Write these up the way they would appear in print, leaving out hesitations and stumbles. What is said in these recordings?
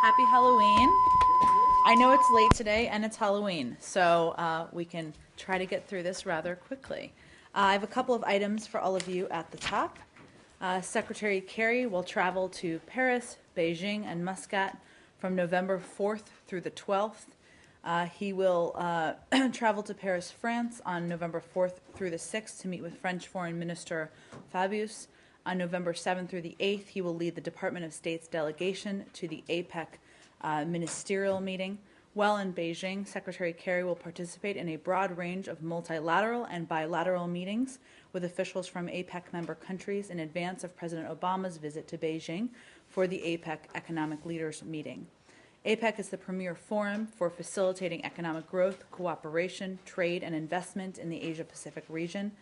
Happy Halloween. I know it's late today and it's Halloween, so we can try to get through this rather quickly. I have a couple of items for all of you at the top. Secretary Kerry will travel to Paris, Beijing, and Muscat from November 4th through the 12th. He will travel to Paris, France on November 4th through the 6th to meet with French Foreign Minister Fabius. On November 7th through the 8th, he will lead the Department of State's delegation to the APEC ministerial meeting. While in Beijing, Secretary Kerry will participate in a broad range of multilateral and bilateral meetings with officials from APEC member countries in advance of President Obama's visit to Beijing for the APEC Economic Leaders Meeting. APEC is the premier forum for facilitating economic growth, cooperation, trade, and investment in the Asia-Pacific region.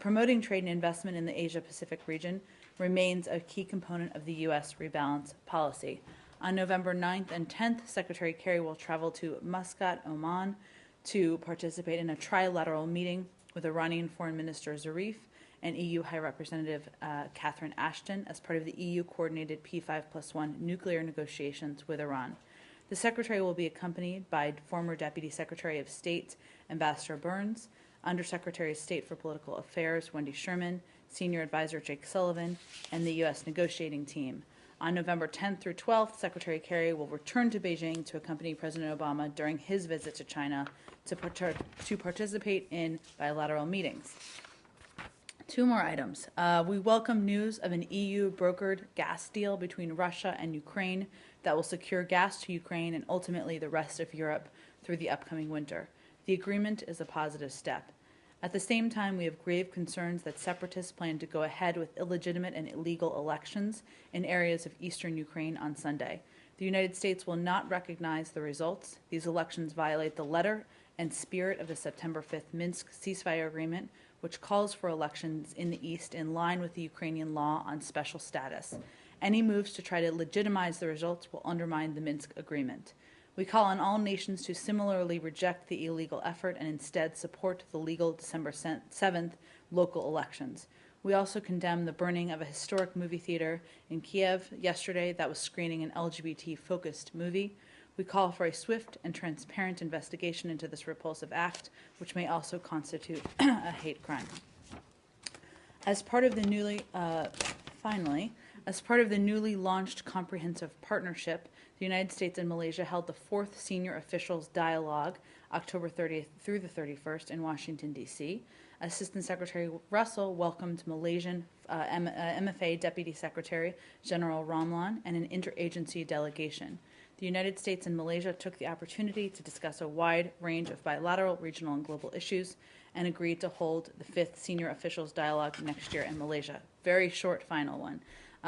Promoting trade and investment in the Asia-Pacific region remains a key component of the U.S. rebalance policy. On November 9th and 10th, Secretary Kerry will travel to Muscat, Oman, to participate in a trilateral meeting with Iranian Foreign Minister Zarif and EU High Representative Catherine Ashton as part of the EU-coordinated P5+1 nuclear negotiations with Iran. The Secretary will be accompanied by former Deputy Secretary of State Ambassador Burns, Undersecretary of State for Political Affairs Wendy Sherman, Senior Advisor Jake Sullivan, and the U.S. negotiating team. On November 10th through 12th, Secretary Kerry will return to Beijing to accompany President Obama during his visit to China to participate in bilateral meetings. Two more items. We welcome news of an EU-brokered gas deal between Russia and Ukraine that will secure gas to Ukraine and ultimately the rest of Europe through the upcoming winter. The agreement is a positive step. At the same time, we have grave concerns that separatists plan to go ahead with illegitimate and illegal elections in areas of eastern Ukraine on Sunday. The United States will not recognize the results. These elections violate the letter and spirit of the September 5th Minsk ceasefire agreement, which calls for elections in the east in line with the Ukrainian law on special status. Any moves to try to legitimize the results will undermine the Minsk agreement. We call on all nations to similarly reject the illegal effort and instead support the legal December 7th local elections. We also condemn the burning of a historic movie theater in Kiev yesterday that was screening an LGBT-focused movie. We call for a swift and transparent investigation into this repulsive act, which may also constitute a hate crime. As part of the newly launched comprehensive partnership, the United States and Malaysia held the fourth Senior Officials Dialogue, October 30th through the 31st in Washington, D.C. Assistant Secretary Russell welcomed Malaysian MFA Deputy Secretary General Ramlan and an interagency delegation. The United States and Malaysia took the opportunity to discuss a wide range of bilateral, regional, and global issues and agreed to hold the fifth Senior Officials Dialogue next year in Malaysia. Very short final one.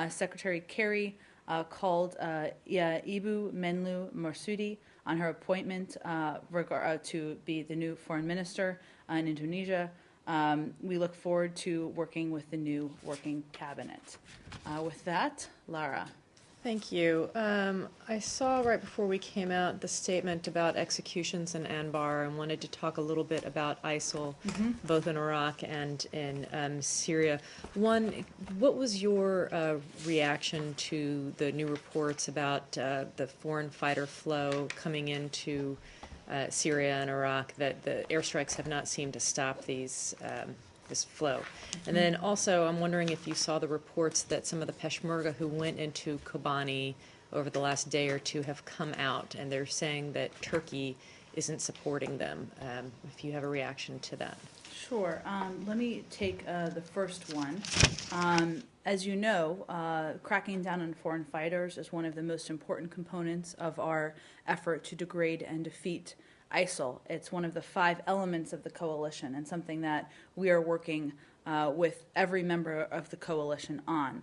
Secretary Kerry called Ibu Menlu Marsudi on her appointment to be the new foreign minister in Indonesia. We look forward to working with the new working cabinet. With that, Lara. Thank you. I saw right before we came out the statement about executions in Anbar and wanted to talk a little bit about ISIL, both in Iraq and in Syria. One, what was your reaction to the new reports about the foreign fighter flow coming into Syria and Iraq, that the airstrikes have not seemed to stop this flow? And then also, I'm wondering if you saw the reports that some of the Peshmerga who went into Kobani over the last day or two have come out, and they're saying that Turkey isn't supporting them. If you have a reaction to that. Sure. Let me take the first one. As you know, cracking down on foreign fighters is one of the most important components of our effort to degrade and defeat ISIL. It's one of the 5 elements of the coalition and something that we are working with every member of the coalition on.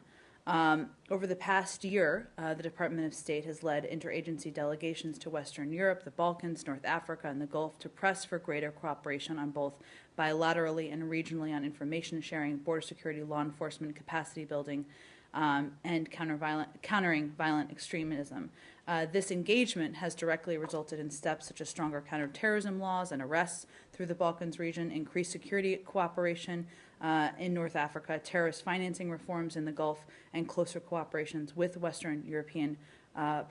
Over the past year, the Department of State has led interagency delegations to Western Europe, the Balkans, North Africa, and the Gulf to press for greater cooperation on both bilaterally and regionally on information sharing, border security, law enforcement, capacity building, and countering violent extremism. This engagement has directly resulted in steps such as stronger counterterrorism laws and arrests through the Balkans region, increased security cooperation in North Africa, terrorist financing reforms in the Gulf, and closer cooperations with Western European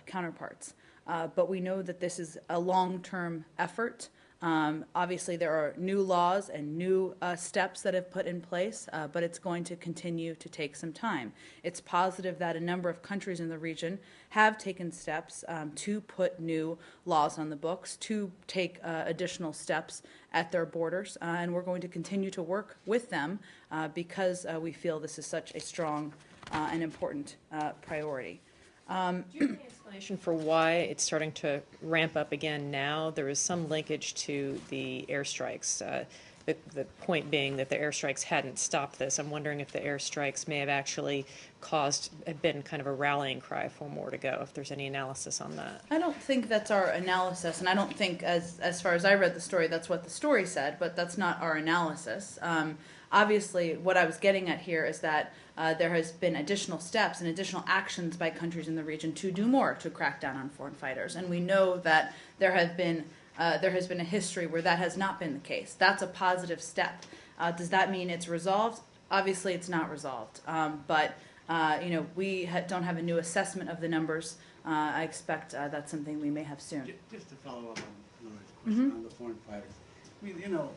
counterparts. But we know that this is a long-term effort. Obviously, there are new laws and new steps that have put in place, but it's going to continue to take some time. It's positive that a number of countries in the region have taken steps to put new laws on the books, to take additional steps at their borders, and we're going to continue to work with them because we feel this is such a strong and important priority. Do you have any explanation for why it's starting to ramp up again now? There is some linkage to the airstrikes. The point being that the airstrikes hadn't stopped this. I'm wondering if the airstrikes may have actually been kind of a rallying cry for more to go, if there's any analysis on that. I don't think that's our analysis, and I don't think, as far as I read the story, that's what the story said, but that's not our analysis. Obviously, what I was getting at here is that there has been additional steps and additional actions by countries in the region to do more to crack down on foreign fighters, and we know that there has been a history where that has not been the case. That's a positive step. Does that mean it's resolved? Obviously, it's not resolved, but we don't have a new assessment of the numbers. I expect that's something we may have soon. Just to follow up on Laura's question on the foreign fighters. I mean,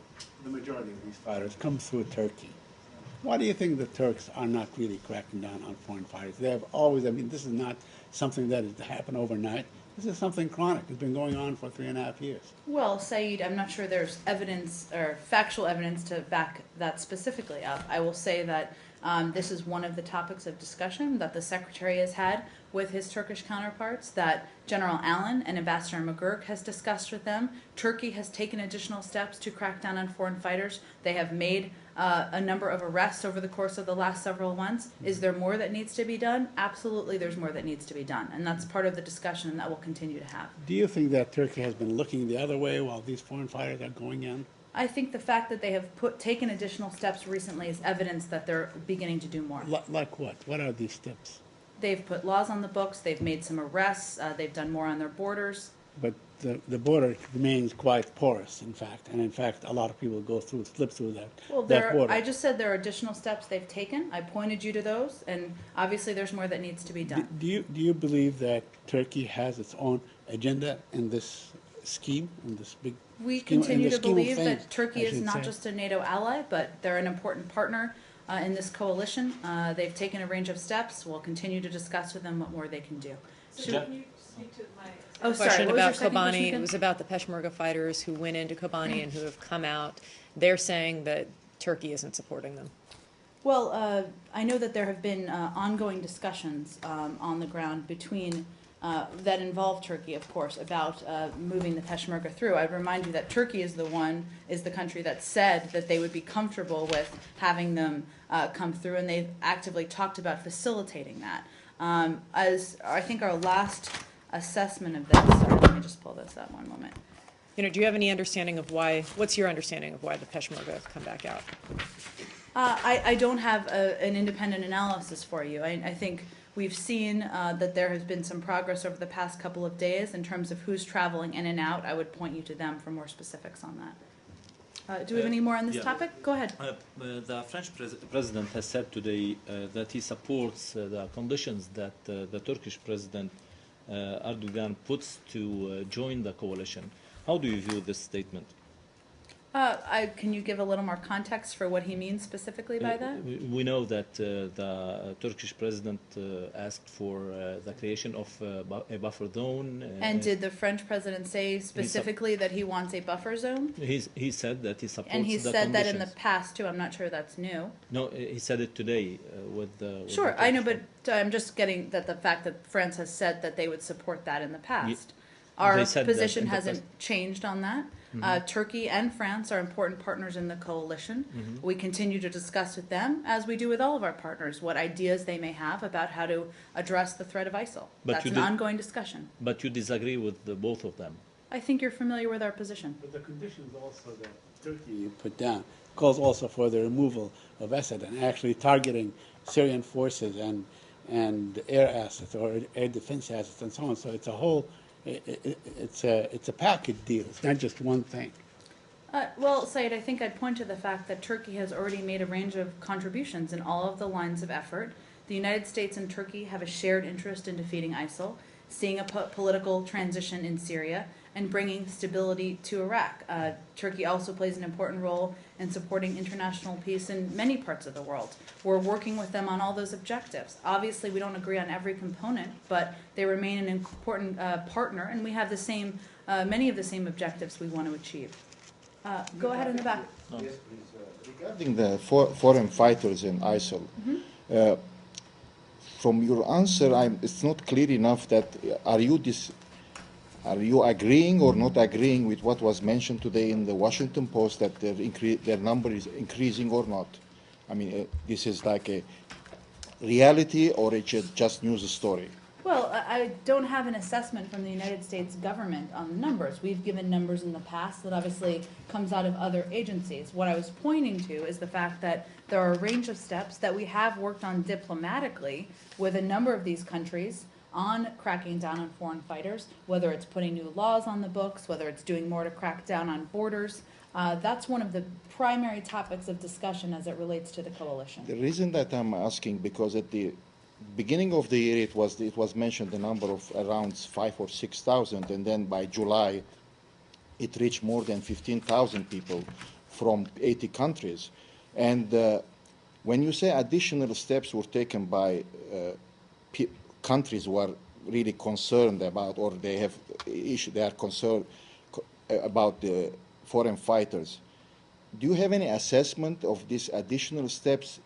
the majority of these fighters come through Turkey. Why do you think the Turks are not really cracking down on foreign fighters? They have always, this is not something that has happened overnight. This is something chronic. It's been going on for 3.5 years. Well, Saeed, I'm not sure there's evidence or factual evidence to back that specifically up. I will say that this is one of the topics of discussion that the Secretary has had with his Turkish counterparts, that General Allen and Ambassador McGurk has discussed with them. Turkey has taken additional steps to crack down on foreign fighters. They have made a number of arrests over the course of the last several months. Is there more that needs to be done? Absolutely, there's more that needs to be done, and that's part of the discussion that we'll continue to have. Do you think that Turkey has been looking the other way while these foreign fighters are going in? I think the fact that they have taken additional steps recently is evidence that they're beginning to do more. Like what? What are these steps? They've put laws on the books, they've made some arrests, they've done more on their borders. But the border remains quite porous, in fact, and in fact, a lot of people slip through that border. I just said there are additional steps they've taken. I pointed you to those, and obviously there's more that needs to be done. Do you believe that Turkey has its own agenda in this scheme, in this big We scheme, continue to believe things, that Turkey is not just a NATO ally, but they're an important partner in this coalition. They've taken a range of steps. We'll continue to discuss with them what more they can do. Can you speak to my Question What was your about second question Kobani. again? It was about the Peshmerga fighters who went into Kobani and who have come out. They're saying that Turkey isn't supporting them. Well, I know that there have been ongoing discussions on the ground between that involve Turkey, of course, about moving the Peshmerga through. I remind you that Turkey is the country that said that they would be comfortable with having them come through, and they've actively talked about facilitating that. As I think our last assessment of this, sorry, let me just pull this up one moment. Do you have any understanding of what's your understanding of why the Peshmerga have come back out? I don't have an independent analysis for you. I think we've seen that there has been some progress over the past couple of days in terms of who's traveling in and out. I would point you to them for more specifics on that. Do we have any more on this topic? Go ahead. The French president has said today that he supports the conditions that the Turkish president Erdogan puts to join the coalition. How do you view this statement? Can you give a little more context for what he means specifically by that? We know that the Turkish president asked for the creation of a buffer zone. And did the French president say specifically that he wants a buffer zone? He said that he supports and he the said conditions. that in the past too. I'm not sure that's new. No, he said it today with the. Sure, the I know, but I'm just getting that the fact that France has said that they would support that in the past. Our position hasn't changed on that. Turkey and France are important partners in the coalition. We continue to discuss with them, as we do with all of our partners, what ideas they may have about how to address the threat of ISIL. That's an ongoing discussion. But you disagree with both of them? I think you're familiar with our position. But the conditions also that Turkey put down calls also for the removal of Assad and actually targeting Syrian forces and and air assets or air defense assets and so on. So it's a whole, it's a package deal. It's not just one thing. Well, Said, I think I'd point to the fact that Turkey has already made a range of contributions in all of the lines of effort. The United States and Turkey have a shared interest in defeating ISIL, seeing a political transition in Syria, and bringing stability to Iraq. Turkey also plays an important role in supporting international peace in many parts of the world. We're working with them on all those objectives. Obviously, we don't agree on every component, but they remain an important partner, and we have the same, many of the same objectives we want to achieve. Go ahead in the back. Yes, please. Regarding the foreign fighters in ISIL, from your answer, it's not clear enough that are you agreeing or not agreeing with what was mentioned today in the Washington Post that their number is increasing or not? I mean, this is like a reality or it's just news story? Well, I don't have an assessment from the United States government on the numbers. We've given numbers in the past that obviously comes out of other agencies. What I was pointing to is the fact that there are a range of steps that we have worked on diplomatically with a number of these countries on cracking down on foreign fighters, whether it's putting new laws on the books, whether it's doing more to crack down on borders. That's one of the primary topics of discussion as it relates to the coalition. The reason that I'm asking, because at the beginning of the year it was mentioned the number of around 5,000 or 6,000, and then by July it reached more than 15,000 people from 80 countries. And when you say additional steps were taken by countries who are really concerned about, or they are concerned about the foreign fighters, do you have any assessment of these additional steps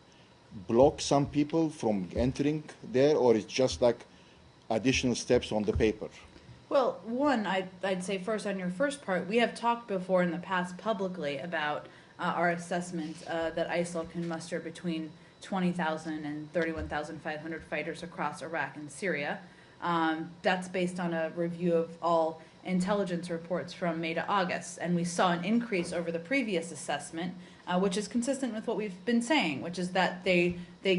block some people from entering there, or it's just like additional steps on the paper? Well, one, I'd say first on your first part, we have talked before in the past publicly about our assessment that ISIL can muster between 20,000 and 31,500 fighters across Iraq and Syria. That's based on a review of all intelligence reports from May to August, and we saw an increase over the previous assessment, which is consistent with what we've been saying, which is that they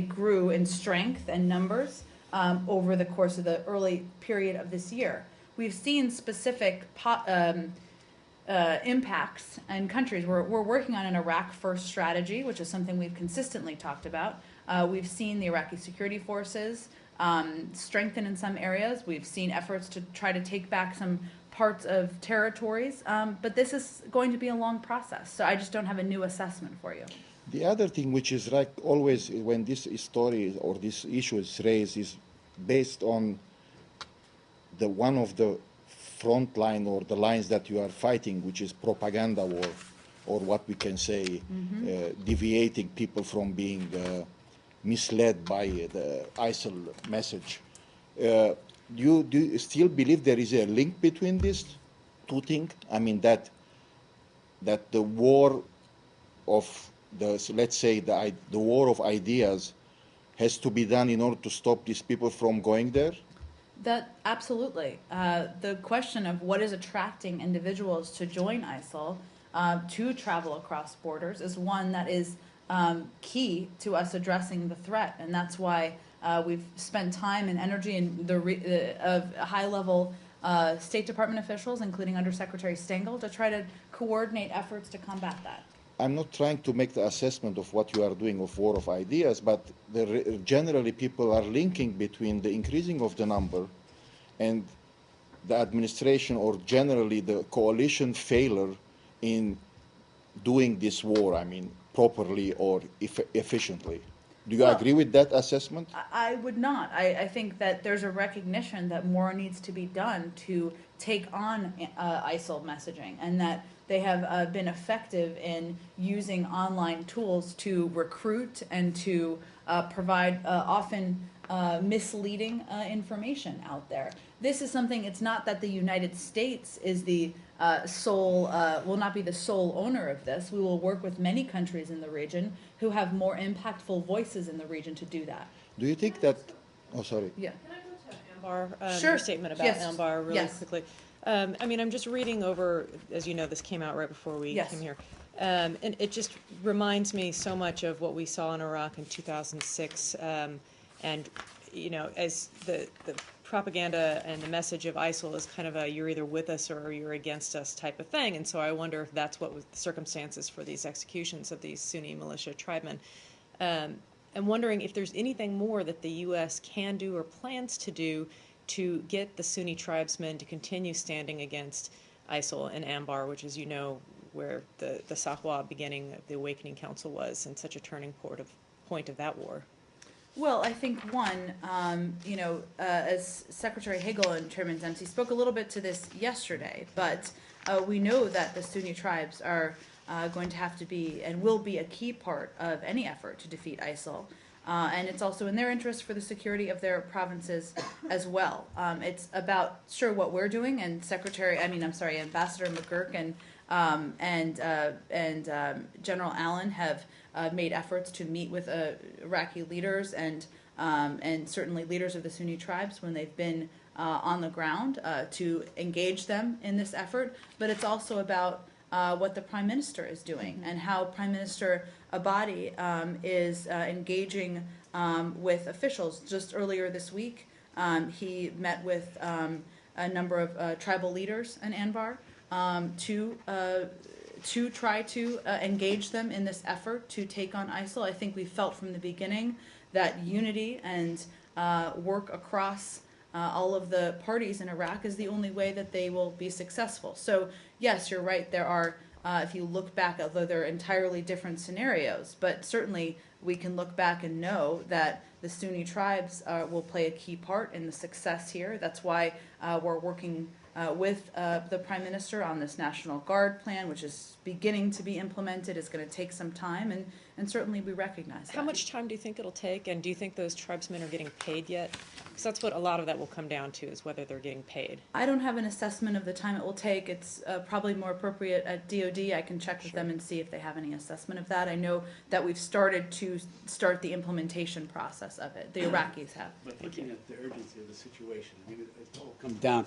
grew in strength and numbers over the course of the early period of this year. We've seen specific impacts in countries. We're working on an Iraq first strategy, which is something we've consistently talked about. We've seen the Iraqi security forces strengthen in some areas. We've seen efforts to try to take back some parts of territories, but this is going to be a long process, so I just don't have a new assessment for you. The other thing, which is like always when this story or this issue is raised, is based on the one of the front line or the lines that you are fighting, which is propaganda war, or what we can say, deviating people from being misled by the ISIL message. Do you still believe there is a link between these two things? I mean, that the war of let's say the war of ideas has to be done in order to stop these people from going there? That absolutely. The question of what is attracting individuals to join ISIL, to travel across borders, is one that is key to us addressing the threat, and that's why we've spent time and energy in of high-level State Department officials, including Undersecretary Stengel, to try to coordinate efforts to combat that. I'm not trying to make the assessment of what you are doing of war of ideas, but generally people are linking between the increasing of the number and the administration, or generally the coalition failure in doing this war, I mean, properly or efficiently. Do you agree with that assessment? I would not. I think that there's a recognition that more needs to be done to take on ISIL messaging, and that they have been effective in using online tools to recruit and to provide often misleading information out there. This is something, it's not that the United States is the will not be the sole owner of this. We will work with many countries in the region who have more impactful voices in the region to do that. Do you think that, oh, sorry. Yeah. Can I go to Anbar? Sure. Your statement about Yes. Anbar really Yes. quickly. I mean, I'm just reading over, as you know, this came out right before we Yes. came here. And it just reminds me so much of what we saw in Iraq in 2006. And you know, as the propaganda and the message of ISIL is kind of a you're either with us or you're against us type of thing. And so I wonder if that's what was the circumstances for these executions of these Sunni militia tribesmen. I'm wondering if there's anything more that the U.S. can do or plans to do to get the Sunni tribesmen to continue standing against ISIL and Anbar, which, as you know, where the Sahwa beginning of the Awakening Council was and such a turning point of that war. Well, I think one, as Secretary Hagel and Chairman Dempsey spoke a little bit to this yesterday, but we know that the Sunni tribes are going to have to be and will be a key part of any effort to defeat ISIL. And it's also in their interest for the security of their provinces as well. It's about, sure, what we're doing, and Ambassador McGurk and General Allen have made efforts to meet with Iraqi leaders and certainly leaders of the Sunni tribes when they've been on the ground to engage them in this effort. But it's also about what the Prime Minister is doing and how Prime Minister Abadi is engaging with officials. Just earlier this week, he met with a number of tribal leaders in Anbar to try to engage them in this effort to take on ISIL. I think we felt from the beginning that unity and work across all of the parties in Iraq is the only way that they will be successful. So yes, you're right, there are, if you look back, although they're entirely different scenarios, but certainly we can look back and know that the Sunni tribes will play a key part in the success here. That's why we're working with the Prime Minister on this National Guard plan, which is beginning to be implemented. It's going to take some time, and certainly we recognize that. How much time do you think it'll take, and do you think those tribesmen are getting paid yet? Because that's what a lot of that will come down to, is whether they're getting paid. I don't have an assessment of the time it will take. It's probably more appropriate at DOD. I can check with them and see if they have any assessment of that. I know that we've started the implementation process of it. The Iraqis have. But looking at the urgency of the situation, I mean, it all comes down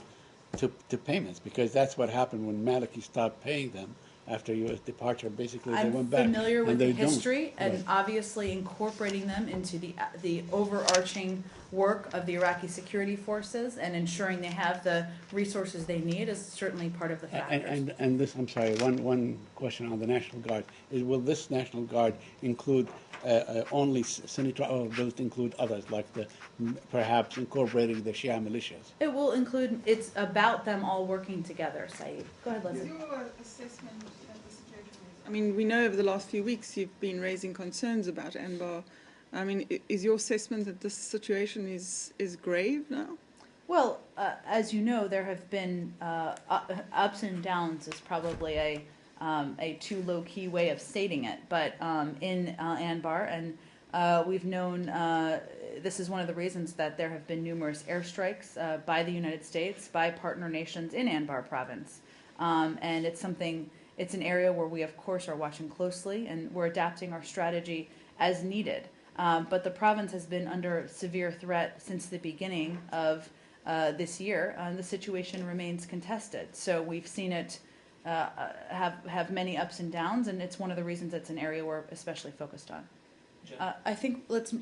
to payments, because that's what happened when Maliki stopped paying them after U.S. departure. Basically, they went back. I'm familiar with the they don't. history and Right. obviously incorporating them into the overarching work of the Iraqi security forces and ensuring they have the resources they need is certainly part of the factors. And this, I'm sorry, one question on the National Guard is: will this National Guard include only Sunni tribes, or will it include others, like perhaps incorporating the Shia militias? It will include. It's about them all working together. Saeed, go ahead, What's Leslie. your assessment of the situation? I mean, we know over the last few weeks you've been raising concerns about Anbar. I mean, is your assessment that this situation is grave now? Well, as you know, there have been ups and downs. Is probably a too low key way of stating it, but in Anbar, and we've known this is one of the reasons that there have been numerous airstrikes by the United States, by partner nations in Anbar province, and it's an area where we of course are watching closely, and we're adapting our strategy as needed. But the province has been under severe threat since the beginning of this year, and the situation remains contested. So we've seen it have many ups and downs, and it's one of the reasons it's an area we're especially focused on. I think let's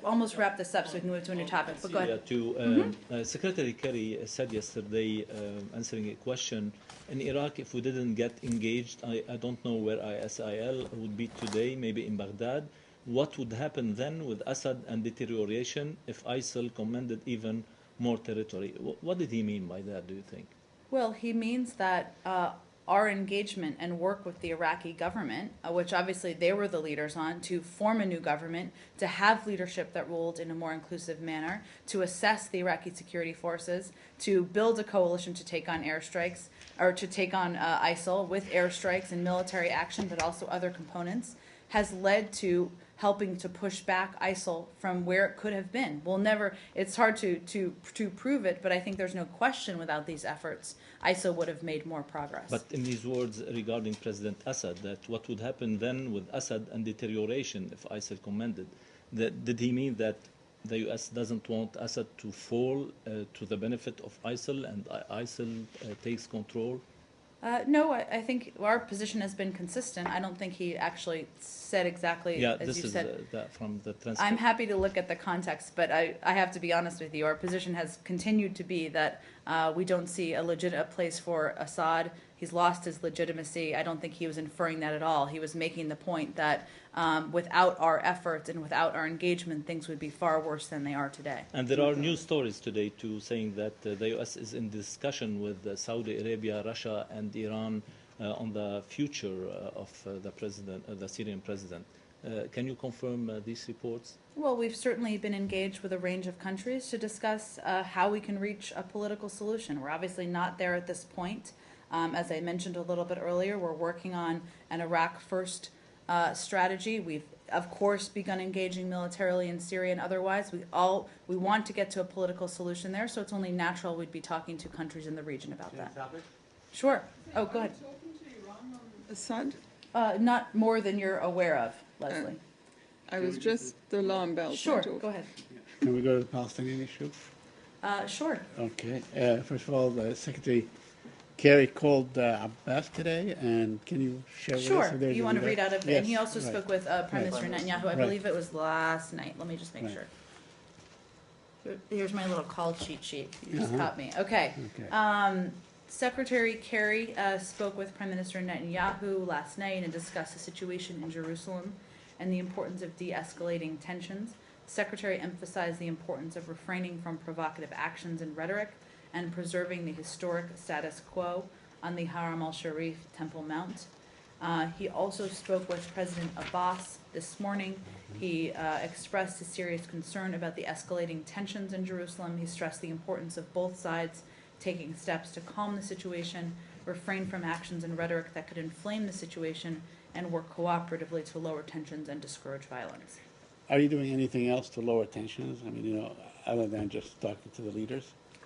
almost wrap this up so we can move to a new topic. But go ahead. Secretary Kerry said yesterday, answering a question, in Iraq, if we didn't get engaged, I don't know where ISIL would be today, maybe in Baghdad. What would happen then with Assad and deterioration if ISIL commanded even more territory? What did he mean by that, do you think? Well, he means that our engagement and work with the Iraqi government, which obviously they were the leaders on, to form a new government, to have leadership that ruled in a more inclusive manner, to assess the Iraqi security forces, to build a coalition to take on airstrikes, or to take on ISIL with airstrikes and military action, but also other components, has led to helping to push back ISIL from where it could have been. It's hard to prove it, but I think there's no question without these efforts, ISIL would have made more progress. But in his words regarding President Assad, that what would happen then with Assad and deterioration if ISIL commanded, did he mean that the U.S. doesn't want Assad to fall to the benefit of ISIL and ISIL takes control? No, I think our position has been consistent. I don't think he actually said exactly Yeah, as this you is said. from the transcript. I'm happy to look at the context, but I have to be honest with you. Our position has continued to be that we don't see a place for Assad. He's lost his legitimacy. I don't think he was inferring that at all. He was making the point that without our efforts and without our engagement, things would be far worse than they are today. And there are news stories today too saying that the U.S. is in discussion with Saudi Arabia, Russia, and Iran on the future of the Syrian president. Can you confirm these reports? Well, we've certainly been engaged with a range of countries to discuss how we can reach a political solution. We're obviously not there at this point. As I mentioned a little bit earlier, we're working on an Iraq first strategy. We've, of course, begun engaging militarily in Syria and otherwise. We want to get to a political solution there, so it's only natural we'd be talking to countries in the region about that. Sure. Oh, go ahead. Talking to Iran on Assad? Not more than you're aware of, Leslie. I was just the alarm bells. Sure, went off. go ahead. Can we go to the Palestinian issue? Sure. Okay. First of all, Secretary Kerry called Abbas today, and can you share with us? Sure. if there's You want to any- read out of, Yes, and he also right. spoke with Prime Right. Minister Netanyahu. I Right. believe it was last night. Let me just make Right. sure. Here's my little call cheat sheet. You just Uh-huh. caught me. Okay. Okay. Secretary Kerry spoke with Prime Minister Netanyahu last night and discussed the situation in Jerusalem and the importance of de-escalating tensions. The Secretary emphasized the importance of refraining from provocative actions and rhetoric and preserving the historic status quo on the Haram al-Sharif Temple Mount. He also spoke with President Abbas this morning. He expressed his serious concern about the escalating tensions in Jerusalem. He stressed the importance of both sides taking steps to calm the situation, refrain from actions and rhetoric that could inflame the situation, and work cooperatively to lower tensions and discourage violence. Are you doing anything else to lower tensions? I mean, other than just talking to the leaders?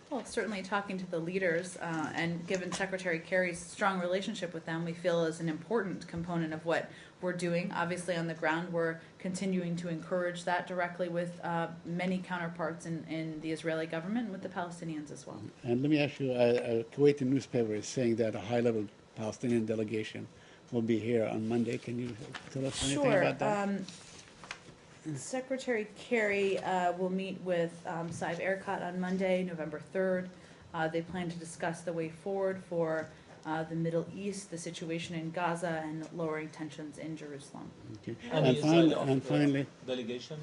Well, certainly talking to the leaders, and given Secretary Kerry's strong relationship with them, we feel is an important component of what we're doing. Obviously, on the ground, we're continuing to encourage that directly with many counterparts in the Israeli government and with the Palestinians as well. And let me ask you, a Kuwaiti newspaper is saying that a high-level Palestinian delegation will be here on Monday. Can you tell us anything Sure. about that? Secretary Kerry will meet with Saeb Erekat on Monday, November 3rd. They plan to discuss the way forward for the Middle East, the situation in Gaza, and lowering tensions in Jerusalem. Okay. Any And, Israeli finally, delegation?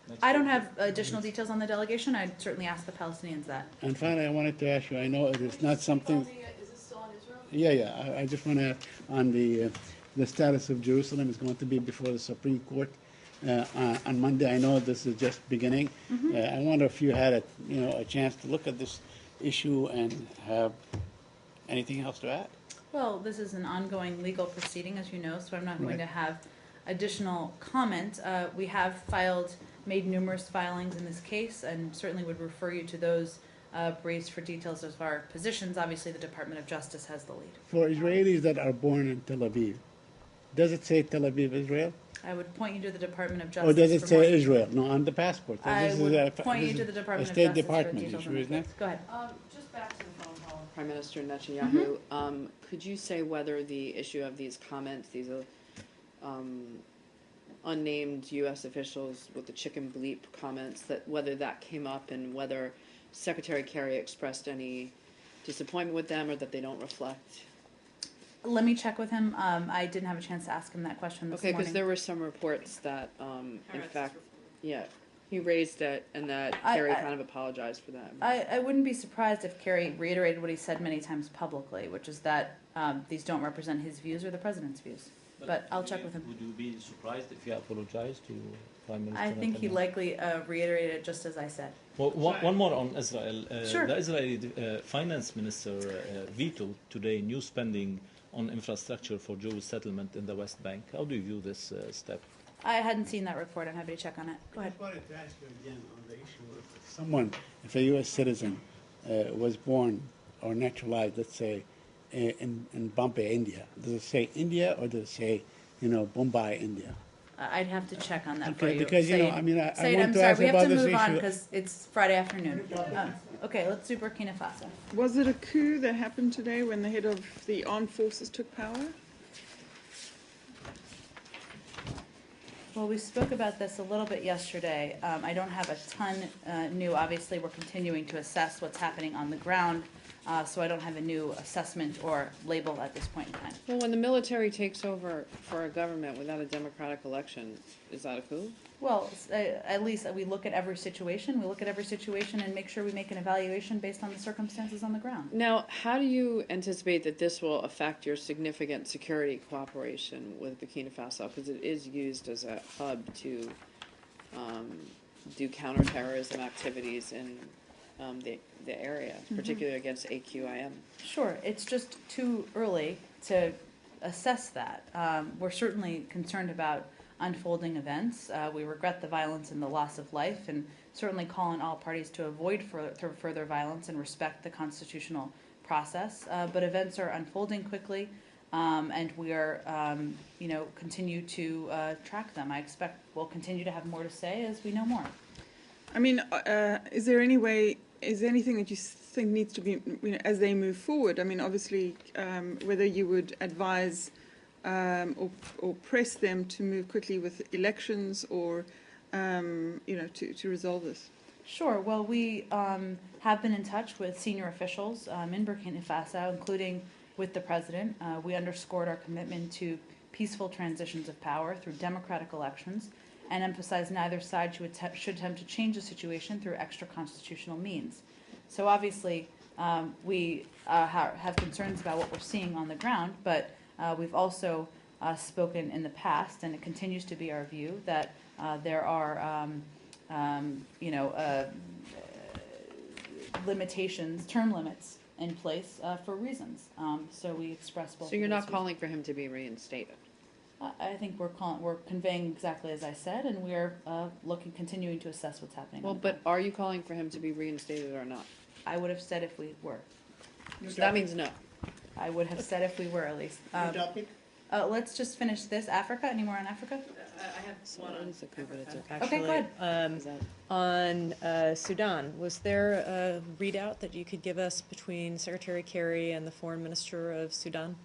next I don't week? have additional details on the delegation. I'd certainly ask the Palestinians that. I wanted to ask you, I know it is not something... Is it still on Israel? Yeah. I just want to, on the status of Jerusalem is going to be before the Supreme Court on Monday. I know this is just beginning. I wonder if you had a chance to look at this issue and have anything else to add? Well, this is an ongoing legal proceeding, as you know, so I'm not going Right. to have additional comment. We have made numerous filings in this case, and certainly would refer you to those briefs for details of our positions. Obviously, the Department of Justice has the lead. For Israelis that are born in Tel Aviv, does it say Tel Aviv, Israel? I would point you to the Department of Justice. Or does it for more say Israel? No, on the passport. I This is would a- point this you to is the Department a of State Justice for Department details issue, on the isn't it? case. Go ahead. Just back to the phone call with Prime Minister Netanyahu. Could you say whether the issue of these comments, these unnamed U.S. officials with the chicken bleep comments, that whether that came up and whether Secretary Kerry expressed any disappointment with them or that they don't reflect? Let me check with him. I didn't have a chance to ask him that question this Okay, because morning. there were some reports that, in fact, yeah, he raised it and that Kerry kind of apologized for that. I wouldn't be surprised if Kerry reiterated what he said many times publicly, which is that these don't represent his views or the president's views. But I'll check with him. Would you be surprised if he apologized to Prime Minister I think he Netanyahu? likely reiterated it just as I said. Well, one more on Israel. Sure. The Israeli finance minister vetoed today new spending on infrastructure for Jewish settlement in the West Bank. How do you view this step? I hadn't seen that report. I'm happy to check on it. Go ahead. I wanted to ask you again on the issue of if a U.S. citizen was born or naturalized, let's say, in Bombay, India, does it say India or does it say, Bombay, India? I'd have to check on that for Okay, you. because, Said, I Said, want I'm to sorry, ask we have about to this move on issue. because it's Friday afternoon. Okay, let's do Burkina Faso. Was it a coup that happened today when the head of the armed forces took power? Well, we spoke about this a little bit yesterday. I don't have a ton new. Obviously, we're continuing to assess what's happening on the ground, so I don't have a new assessment or label at this point in time. Well, when the military takes over for a government without a democratic election, is that a coup? Well, at least we look at every situation. We look at every situation and make sure we make an evaluation based on the circumstances on the ground. Now, how do you anticipate that this will affect your significant security cooperation with Burkina Faso? Because it is used as a hub to do counterterrorism activities in the area, particularly against AQIM. Sure, it's just too early to assess that. We're certainly concerned about unfolding events. We regret the violence and the loss of life, and certainly call on all parties to avoid further violence and respect the constitutional process. But events are unfolding quickly, and we are, continue to track them. I expect we'll continue to have more to say as we know more. I mean, is there anything that you think needs to be, as they move forward? I mean, obviously, whether you would advise or press them to move quickly with elections or, to resolve this? Sure. Well, we have been in touch with senior officials in Burkina Faso, including with the president. We underscored our commitment to peaceful transitions of power through democratic elections and emphasized neither side should attempt to change the situation through extra-constitutional means. So obviously, we have concerns about what we're seeing on the ground, but we've also spoken in the past, and it continues to be our view that there are, limitations, term limits in place for reasons. So we express both. So you're of not those calling for him to be reinstated? I think we're conveying exactly as I said, and we're continuing to assess what's happening. Well, but are you calling for him to be reinstated or not? I would have said if we were. So that means no. I would have said if we were at least. Let's just finish this. Africa. Any more on Africa? I have one What on is the coup, but it's okay. Okay, good. Is that- On Sudan, was there a readout that you could give us between Secretary Kerry and the Foreign Minister of Sudan?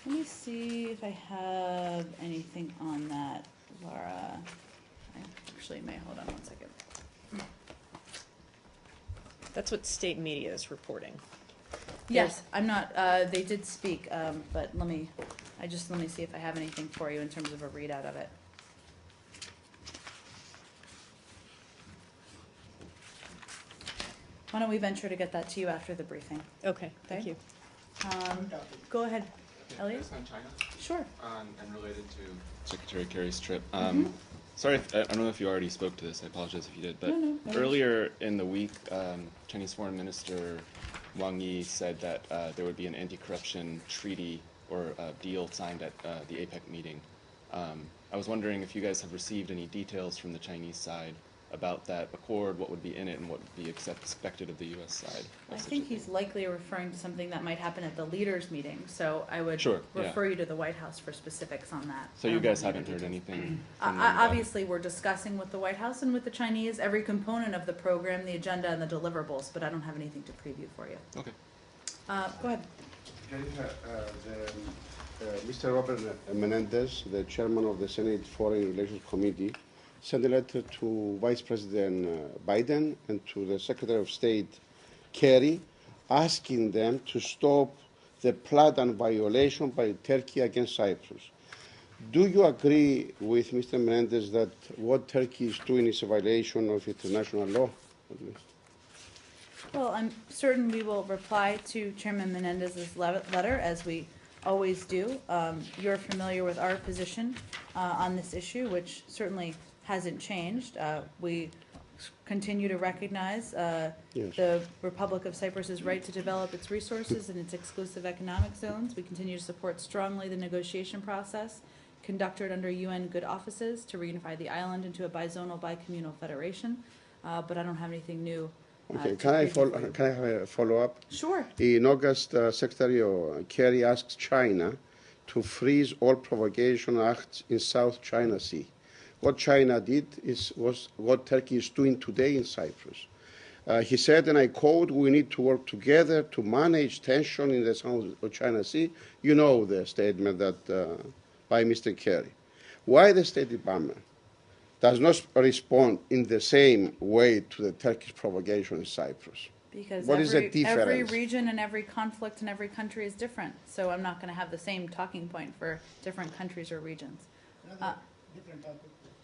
Let me see if I have anything on that, Laura. I actually may. Hold on one second. That's what state media is reporting. Yes, I'm not. They did speak, but let me see if I have anything for you in terms of a readout of it. Why don't we venture to get that to you after the briefing? Okay, thank Okay. you. Go ahead, Elliot. Yes, on China, Sure. and related to Secretary Kerry's trip. Sorry, I don't know if you already spoke to this. I apologize if you did. But No, no. earlier in the week, Chinese Foreign Minister Wang Yi said that there would be an anti-corruption treaty or deal signed at the APEC meeting. I was wondering if you guys have received any details from the Chinese side about that accord, what would be in it, and what would be expected of the U.S. side. I think he's likely referring to something that might happen at the leaders' meeting, so I would Sure, yeah. refer you to the White House for specifics on that. So I you don't guys have any haven't heard details. anything from them about- Obviously, we're discussing with the White House and with the Chinese every component of the program, the agenda, and the deliverables, but I don't have anything to preview for you. Okay. Go ahead. Mr. Robert Menendez, the chairman of the Senate Foreign Relations Committee, sent a letter to Vice President Biden and to the Secretary of State Kerry, asking them to stop the planned and violation by Turkey against Cyprus. Do you agree with Mr. Menendez that what Turkey is doing is a violation of international law? Well, I'm certain we will reply to Chairman Menendez's letter, as we always do. You're familiar with our position on this issue, which certainly hasn't changed. We continue to recognize Yes. the Republic of Cyprus's right to develop its resources in its exclusive economic zones. We continue to support strongly the negotiation process conducted under UN good offices to reunify the island into a bizonal, bicommunal federation. But I don't have anything new. Okay, to can I preview for you. have a follow-up? Sure. In August, Secretary Kerry asked China to freeze all provocation acts in South China Sea. What China did was what Turkey is doing today in Cyprus. He said, and I quote, "We need to work together to manage tension in the South China Sea." You know the statement that by Mr. Kerry. Why the State Department does not respond in the same way to the Turkish provocation in Cyprus? Because What is the every difference? region and every conflict in every country is different. So I'm not going to have the same talking point for different countries or regions.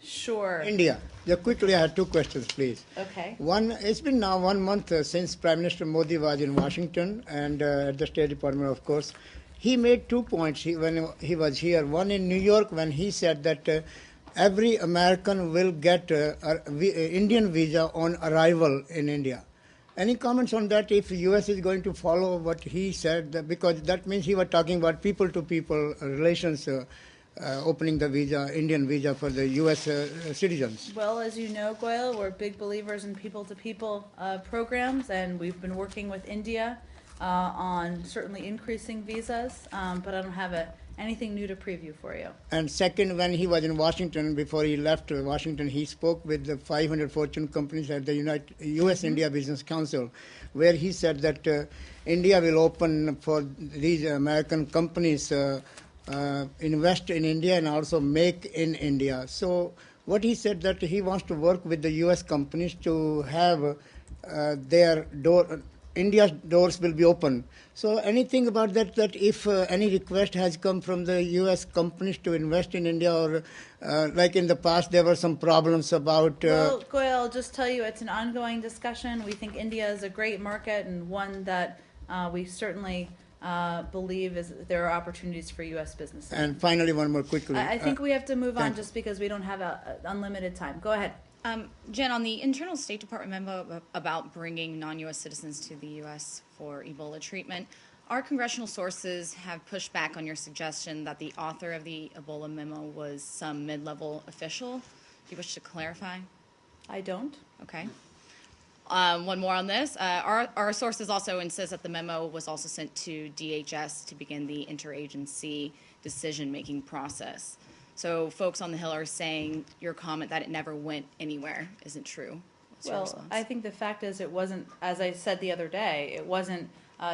Sure. India. Just quickly, I have two questions, please. Okay. One, it's been now 1 month since Prime Minister Modi was in Washington and at the State Department, of course. He made 2 points when he was here. One in New York when he said that every American will get Indian visa on arrival in India. Any comments on that if U.S. is going to follow what he said? Because that means he was talking about people-to-people relations, opening the visa, Indian visa for the U.S. Citizens. Well, as you know, Goyal, we're big believers in people-to-people programs, and we've been working with India on certainly increasing visas, but I don't have anything new to preview for you. And second, when he was in Washington, before he left Washington, he spoke with the 500 Fortune companies at the U.S.-India Business Council, where he said that India will open for these American companies invest in India and also make in India. So what he said that he wants to work with the U.S. companies to have India's doors will be open. So anything about that if any request has come from the U.S. companies to invest in India, or like in the past there were some problems about... Well, Goyal, I'll just tell you it's an ongoing discussion. We think India is a great market and one that we certainly believe there are opportunities for U.S. businesses. And finally, one more quickly. I think we have to move on just because we don't have unlimited time. Go ahead. Jen, on the internal State Department memo about bringing non-U.S. citizens to the U.S. for Ebola treatment, our congressional sources have pushed back on your suggestion that the author of the Ebola memo was some mid-level official. Do you wish to clarify? I don't. Okay. One more on this. Our sources also insist that the memo was also sent to DHS to begin the interagency decision-making process. So folks on the Hill are saying your comment that it never went anywhere isn't true. What's your response? I think the fact is it wasn't, as I said the other day, it wasn't,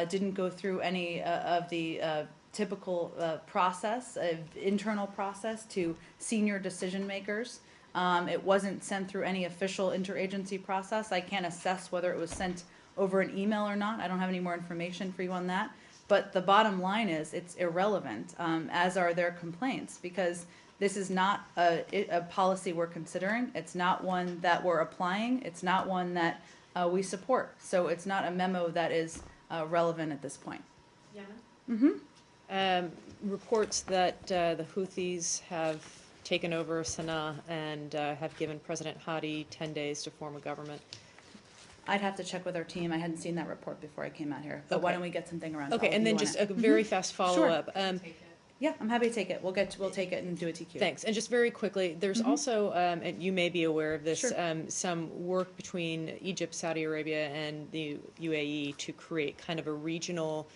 didn't go through any of the typical process, internal process to senior decision makers. It wasn't sent through any official interagency process. I can't assess whether it was sent over an email or not. I don't have any more information for you on that. But the bottom line is it's irrelevant, as are their complaints, because this is not a policy we're considering. It's not one that we're applying. It's not one that we support. So it's not a memo that is relevant at this point. Reports that the Houthis have taken over Sana'a and have given President Hadi 10 days to form a government. I'd have to check with our team. I hadn't seen that report before I came out here. But why don't we get something around? Okay, and then just a very fast follow-up. Yeah, I'm happy to take it. We'll take it and do a TQ. Thanks. And just very quickly, there's also, and you may be aware of this, some work between Egypt, Saudi Arabia, and the UAE to create kind of a regional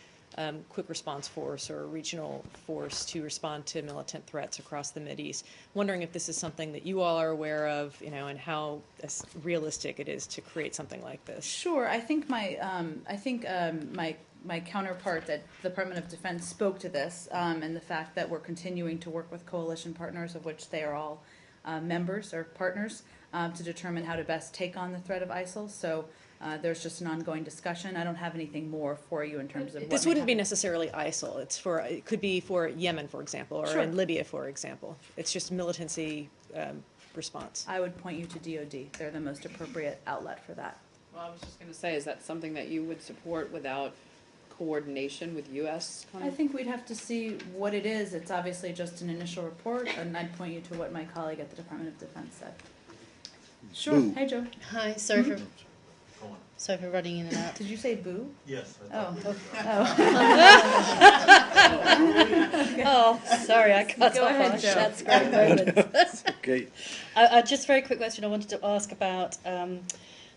quick response force or a regional force to respond to militant threats across the Mideast. Wondering if this is something that you all are aware of, and how realistic it is to create something like this. Sure. I think my counterpart at the Department of Defense spoke to this and the fact that we're continuing to work with coalition partners, of which they are all members or partners, to determine how to best take on the threat of ISIL. So there's just an ongoing discussion. I don't have anything more for you in terms of what this wouldn't be necessarily ISIL. It could be for Yemen, for example, or in Libya, for example. It's just militancy response. I would point you to DOD. They're the most appropriate outlet for that. Well, I was just going to say, is that something that you would support without coordination with U.S. I think we'd have to see what it is. It's obviously just an initial report, and I'd point you to what my colleague at the Department of Defense said. Sure. Hey, Joe. Hi. Sorry for running in and out. Did you say boo? Yes. Oh, sorry, I cut Go off ahead, on Joe. Shad's great moment. Okay. Just very quick question. I wanted to ask about an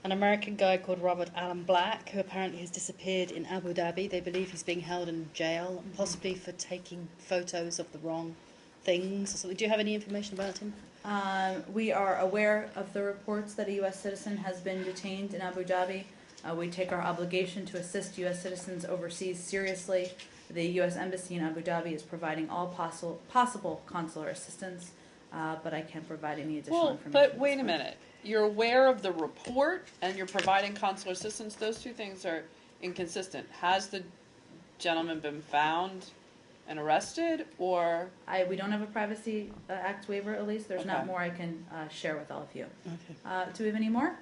American guy called Robert Allen Black, who apparently has disappeared in Abu Dhabi. They believe he's being held in jail, possibly for taking photos of the wrong things or something. Do you have any information about him? We are aware of the reports that a U.S. citizen has been detained in Abu Dhabi. We take our obligation to assist U.S. citizens overseas seriously. The U.S. Embassy in Abu Dhabi is providing all possible consular assistance, but I can't provide any additional Well, information. but wait a minute. You're aware of the report and you're providing consular assistance. Those two things are inconsistent. Has the gentleman been found and arrested, or? We don't have a Privacy Act waiver, Elise. There's not Okay. more I can share with all of you. Okay. Do we have any more?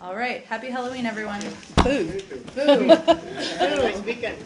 All right. Happy Halloween, everyone. Boo. Boo. This weekend.